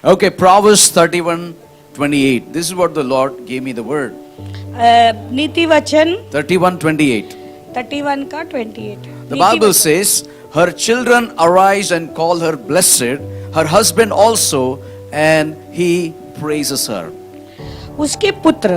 Okay, Proverbs 31:28. This is what the Lord gave me the word. नीति वचन 31:28. 31 का 28। The Bible says, her children arise and call her blessed, her husband also, and he praises her. उसके पुत्र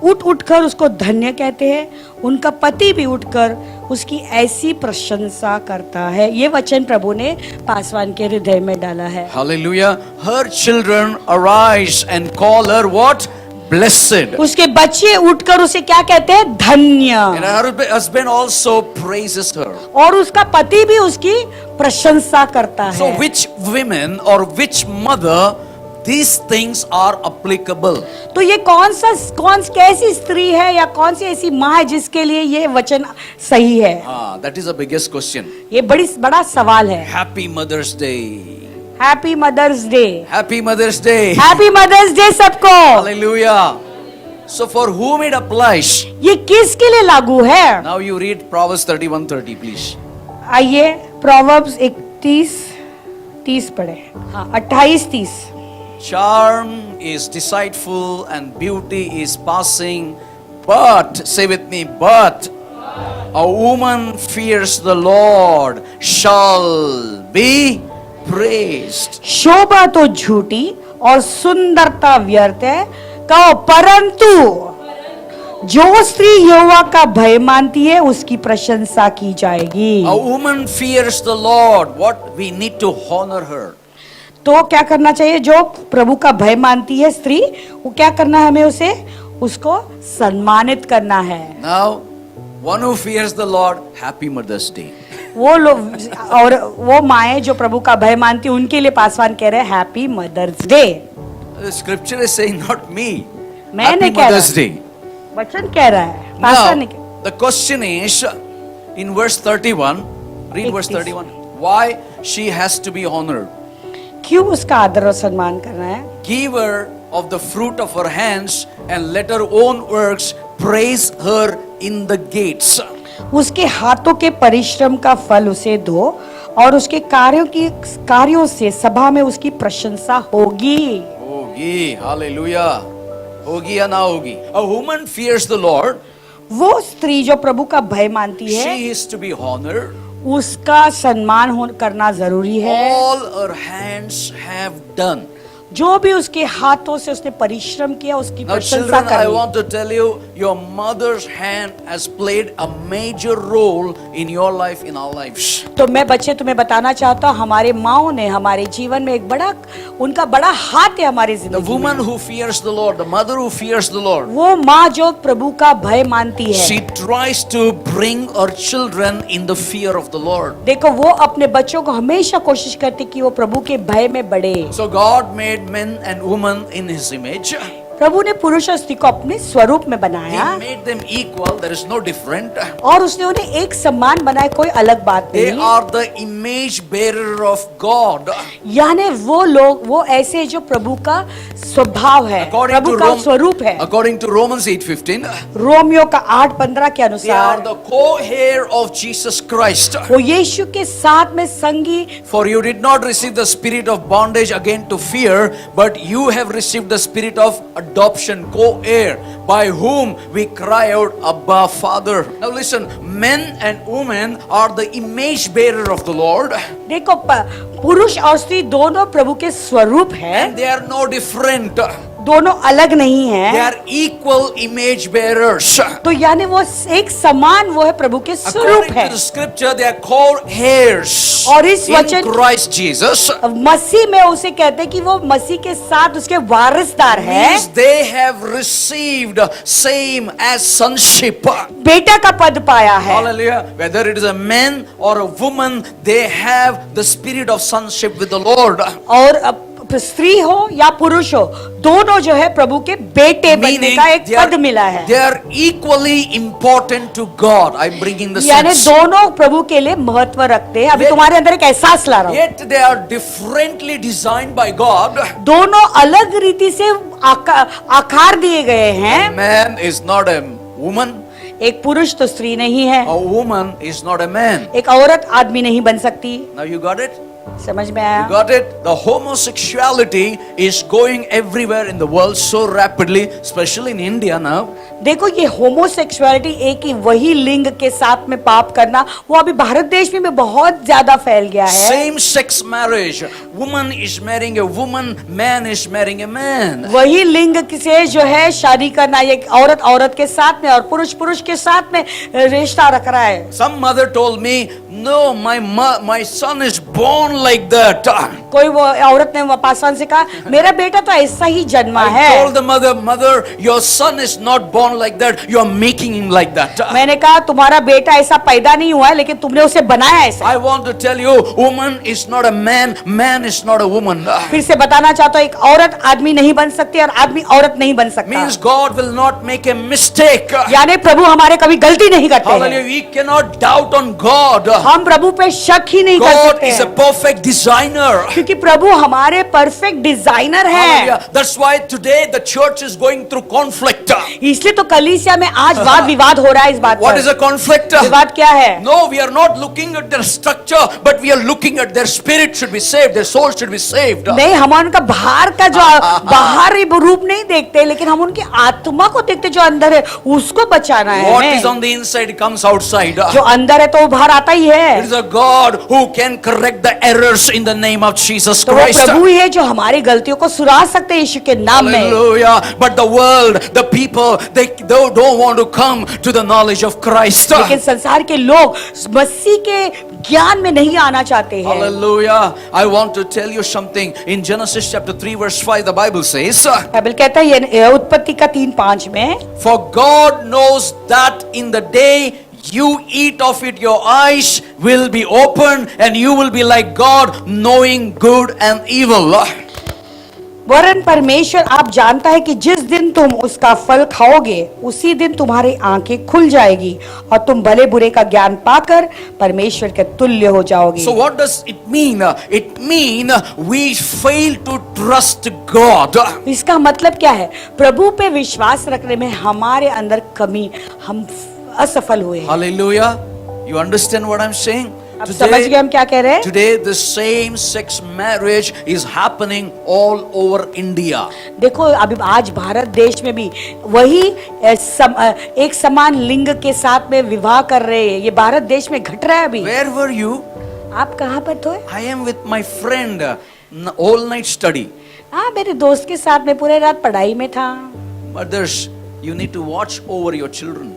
उठ उठकर उसको धन्य कहते हैं, उनका पति भी उठकर उसकी ऐसी प्रशंसा करता है। ये वचन प्रभु ने पासवान के हृदय में डाला है। Hallelujah. Her children arise and call her what? Blessed. उसके बच्चे उठकर उसे क्या कहते हैं? धन्य। And her husband also praises her. और उसका पति भी उसकी प्रशंसा करता So है। which women or which mother these things are applicable? तो ये कैसी स्त्री है या कौन सी ऐसी माँ है जिसके लिए ये वचन सही है? That is the biggest question. ये बड़ा सवाल है। Happy Mother's Day. Happy mother's day. Happy Mother's Day. Happy mother's day सबको। Hallelujah. So for whom it applies? ये किसके लिए लागू है? Now you read Proverbs 31:30, please. आइए प्रोवर्ब्स 31:30 पढ़े। हाँ 28:30। Charm is deceitful and beauty is passing, but, say with me, but a woman fears the Lord shall be praised. शोभा तो झूठी और सुंदरता व्यर्थ है, कहो परंतु जो स्त्री यहोवा का भय मानती है उसकी प्रशंसा की जाएगी। A woman fears the Lord. What we need to honor her. तो क्या करना चाहिए? जो प्रभु का भय मानती है स्त्री, वो क्या करना है? हमें उसको सम्मानित करना है। Now, one who fears the Lord, happy Mother's Day. वो लोग और वो माएं जो प्रभु का भय मानती, उनके लिए पासवान कह रहे हैं happy mother's Day. The scripture is saying, not me. मैं Happy नहीं कह रहा, Mother's Day. वचन कह रहा है, पासवान नहीं कह। Now, the question is, in verse 31, read verse 31, why she has to be honored? क्यों उसका आदर और सम्मान करना है? Give her of the fruit of her hands and let her own works praise her in the gates. उसके हाथों के परिश्रम का फल उसे दो और उसके कार्यों से सभा में उसकी प्रशंसा होगी। होगी, hallelujah. होगी या ना होगी? A woman fears the Lord. वो स्त्री जो प्रभु का भय मानती है, She is to be honored. उसका सम्मान करना जरूरी है। All her hands have done. जो भी उसके हाथों से उसने परिश्रम किया उसकी Now प्रशंसा children, I करनी। want to tell you, your mother's hand has played a major role in your life, in our lives. तो मैं बच्चे तुम्हें बताना चाहता हूँ, हमारे माँओं ने हमारे जीवन में उनका बड़ा हाथ है हमारी The जिंदगी woman में। who fears the Lord, the mother who fears the Lord, वो माँ जो प्रभु का भय मानती है, she tries to bring her children in the fear of the Lord. देखो वो अपने बच्चों को हमेशा कोशिश करती कि वो प्रभु के भय में बढ़े। So God made men and women in His image. प्रभु ने पुरुष और स्त्री को अपने स्वरूप में बनाया He made them equal. There is no different. और उसने उन्हें एक समान बनाया, कोई अलग बात They नहीं। are the image bearer of God. यानी वो लोग वो ऐसे जो प्रभु का स्वभाव है, प्रभु का स्वरूप है। According to Romans 8:15, रोमियो का 8:15 के they are अनुसार the co-heir of Jesus Christ. वो यीशु के साथ में संगी। For you did not receive the spirit of bondage again to fear, but you have received the spirit of adoption, co-heir, by whom we cry out, Abba, Father. Now listen, men and women are the image bearer of the Lord. देखो पुरुष और स्त्री दोनों प्रभु के स्वरूप है, And they are no different. दोनों अलग नहीं They है। are equal image bearers. तो यानी वो एक समान वो है प्रभु के स्वरूप According है। to the scripture, they are co-heirs और इस in वचन Christ Jesus. मसीह में उसे कहते हैं कि वो मसीह के साथ उसके वारिसदार है। Means they have received same as sonship. बेटा का पद पाया है। Hallelujah. Whether it is a man or a woman, they have the spirit of sonship with the Lord. और स्त्री हो या पुरुष हो, दोनों जो है प्रभु के बेटे बनने का एक पद मिला है। they are equally important to God. I'm bringing the यानी sense. दोनों प्रभु के लिए महत्व रखते हैं। अभी तुम्हारे अंदर एक एहसास ला रहा हूँ। Yet they are differently designed by God. दोनों अलग रीति से आकार दिए गए A हैं। man is not a woman. एक पुरुष तो स्त्री नहीं है, A woman is not a man. एक औरत आदमी नहीं बन सकती। Now you got it? समझ में आया? Got it? The homosexuality is going everywhere in the world so rapidly, especially in India now. देखो ये होमोसेक्सुअलिटी, एक ही वही लिंग के साथ में पाप करना, वो अभी भारत देश में भी बहुत ज्यादा फैल गया है। Same sex marriage. Woman is marrying a woman, man is marrying a man. वही लिंग से जो है शादी करना, एक औरत औरत के साथ में और पुरुष पुरुष के साथ में रिश्ता रख रहा है। Some mother told me, no, my son is born like that. कोई वो औरत ने पासवान से कहा, मेरा बेटा तो ऐसा ही जन्मा I है। told the mother, your son is not born like that. You are making him like that. मैंने कहा तुम्हारा बेटा ऐसा पैदा नहीं हुआ है, लेकिन तुमने उसे बनाया ऐसा। I want to tell you, woman is not a man, man is not a woman. फिर से बताना चाहता हूँ, एक औरत आदमी नहीं बन सकती और आदमी औरत नहीं बन सकता। Means God will not make a mistake. यानी प्रभु हमारे कभी गलती नहीं करते हैं। Hallelujah. We cannot doubt on God. हम प्रभु पे शक ही नहीं कर God सकते is a हैं, perfect designer. क्योंकि प्रभु हमारे परफेक्ट डिजाइनर है। Hallelujah. That's why today the church is going through conflict. इसलिए तो कलीसिया में आज वाद विवाद हो रहा है इस बात What पर। is a conflict? विवाद क्या है? No, we are not looking at their structure, but we are looking at their spirit should be saved, their soul should be saved. नहीं, हम उनका बाहर का जो बाहरी रूप नहीं देखते, लेकिन हम उनकी आत्मा को देखते, जो अंदर है उसको बचाना है What हमें। is on the inside comes outside. जो अंदर है तो वो बाहर आता ही It है। is a God who can correct the errors in the name of Jesus तो वो Christ. प्रभु ही है जो हमारी गलतियों को सुधार सकते हैं यीशु के नाम में। Hallelujah. But the world, the people, they don't want to come to the knowledge of Christ. लेकिन संसार के लोग मसीह के ज्ञान में नहीं आना चाहते हैं। Hallelujah. I want to tell you something. In Genesis chapter 3 verse 5 the Bible says, Bible कहता है ये उत्पत्ति का 3:5 में, for God knows that in the day you eat of it your eyes will be opened and you will be like God knowing good and evil. वरन परमेश्वर आप जानता है कि जिस दिन तुम उसका फल खाओगे उसी दिन तुम्हारी आंखें खुल जाएगी और तुम भले बुरे का ज्ञान पाकर परमेश्वर के तुल्य हो जाओगे। So what does it mean? It mean we fail to trust God. इसका मतलब क्या है? प्रभु पे विश्वास रखने में हमारे अंदर कमी, हम असफल हुए हैं। Hallelujah. You understand what I'm saying? अब समझ गए हम क्या कह रहे हैं? Today the same sex marriage is happening all over India. देखो अभी आज भारत देश में भी वही एक समान लिंग के साथ में विवाह कर रहे हैं, ये भारत देश में घट रहा है अभी। Where were you? आप कहाँ पर थे? I am with my friend, all night study. हाँ, मेरे दोस्त के साथ में पूरे रात पढ़ाई में था। Mothers, you need to watch over your children.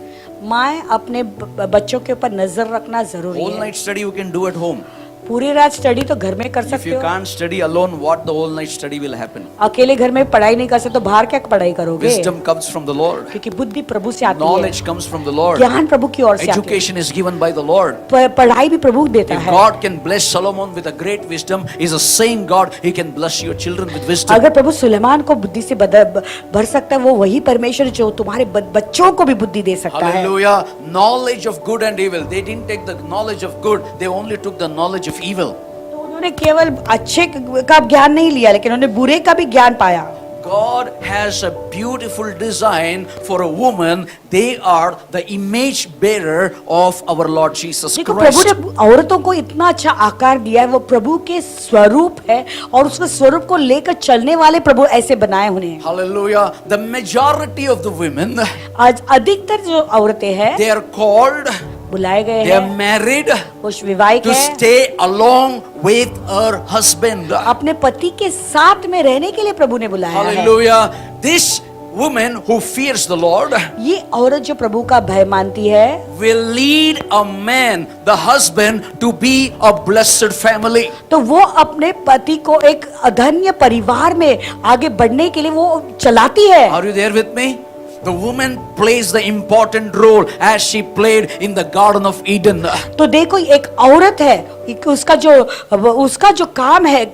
माँ अपने बच्चों के ऊपर नजर रखना जरूरी All है। night study you can do at home. पूरी रात स्टडी तो घर में कर If सकते you हो। can't study alone, what the all night study will happen? अकेले घर में पढ़ाई नहीं कर सकते तो बाहर क्या पढ़ाई करोगे? Wisdom comes from the Lord. क्योंकि बुद्धि प्रभु से आती है, Knowledge comes from the Lord. ज्ञान प्रभु की ओर से आती Education is given by the Lord. है, पढ़ाई भी प्रभु देता If है। God can bless Solomon with a great wisdom, He's the same God. He can bless your children with wisdom. अगर प्रभु सुलेमान को बुद्धि से भर सकता है, वो वही परमेश्वर जो तुम्हारे बच्चों को भी बुद्धि दे सकता है। Hallelujah. Knowledge of good and evil. They didn't take the knowledge of good. They only took the knowledge of evil. तो उन्होंने केवल अच्छे का ज्ञान नहीं लिया, लेकिन उन्होंने बुरे का भी ज्ञान पाया। God has a beautiful design for a woman. They are the image bearer of our Lord Jesus देखो प्रभु Christ. ने औरतों को इतना अच्छा आकार दिया है, वो प्रभु के स्वरूप है और उसके स्वरूप को लेकर चलने वाले प्रभु ऐसे बनाए उन्हें। Hallelujah. The majority of the women, आज अधिकतर जो औरतें हैं they are called, बुलाए गए they are हैं, married वो विवाहित to हैं, stay along with her husband. अपने पति के साथ में रहने के लिए प्रभु ने बुलाया है। Hallelujah. This woman who fears the Lord ये औरत जो प्रभु का भय मानती है will lead a man, the husband, to be a blessed family. तो वो अपने पति को एक धन्य परिवार में आगे बढ़ने के लिए वो चलाती है। Are you there with me? The woman plays the important role as she played in the Garden of Eden. तो देखो एक औरत है, उसका जो काम है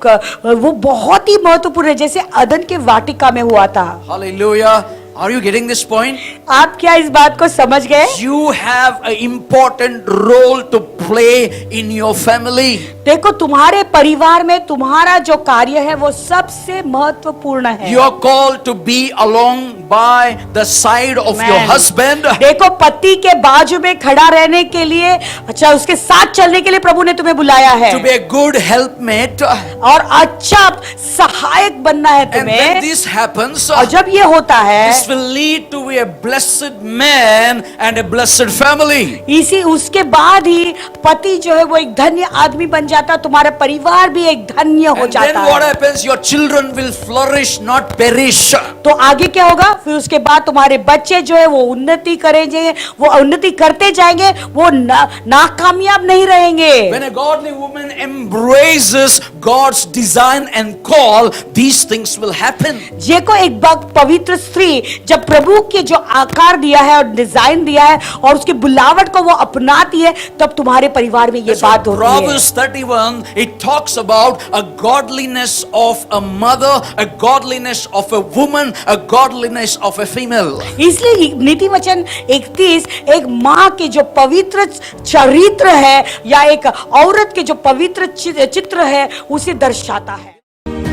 वो बहुत ही महत्वपूर्ण है, जैसे अदन के वाटिका में हुआ था। Hallelujah. Are you getting this point? आप क्या इस बात को समझ गए? You have an important role to play in your family. देखो, तुम्हारे परिवार में तुम्हारा जो कार्य है वो सबसे महत्वपूर्ण है। You are called to be along by the side of your Amen. husband. देखो, पति के बाजू में खड़ा रहने के लिए, अच्छा उसके साथ चलने के लिए प्रभु ने तुम्हें बुलाया है, To be a good helpmate. और अच्छा सहायक बनना है And when तुम्हें। this happens, और जब ये होता है, this will lead to a blessed man and a blessed family. इसी उसके बाद ही पति जो है वो एक धन्य आदमी बन जाता, तुम्हारा परिवार भी एक धन्य हो And then जाता what है। happens? Your children will flourish, not perish. तो आगे क्या होगा? फिर उसके बाद तुम्हारे बच्चे जो है वो उन्नति करेंगे, वो उन्नति करते जाएंगे, वो नाकामयाब नहीं रहेंगे। When a godly woman embraces God's design and call, these things will happen. जे को एक पवित्र स्त्री जब प्रभु के जो आकार दिया है और डिजाइन दिया है और उसकी बुलावट को वो अपनाती है, तब तुम्हारे परिवार में ये That's why बात होती है। Proverbs 31, it talks about a godliness of a mother, a godliness of a woman, a godliness of a female. इसलिए नीति वचन 31 एक माँ के जो पवित्र चरित्र है या एक औरत के जो पवित्र चित्र है उसे दर्शाता है।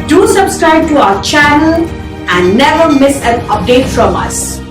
Do subscribe to our channel and never miss an update from us.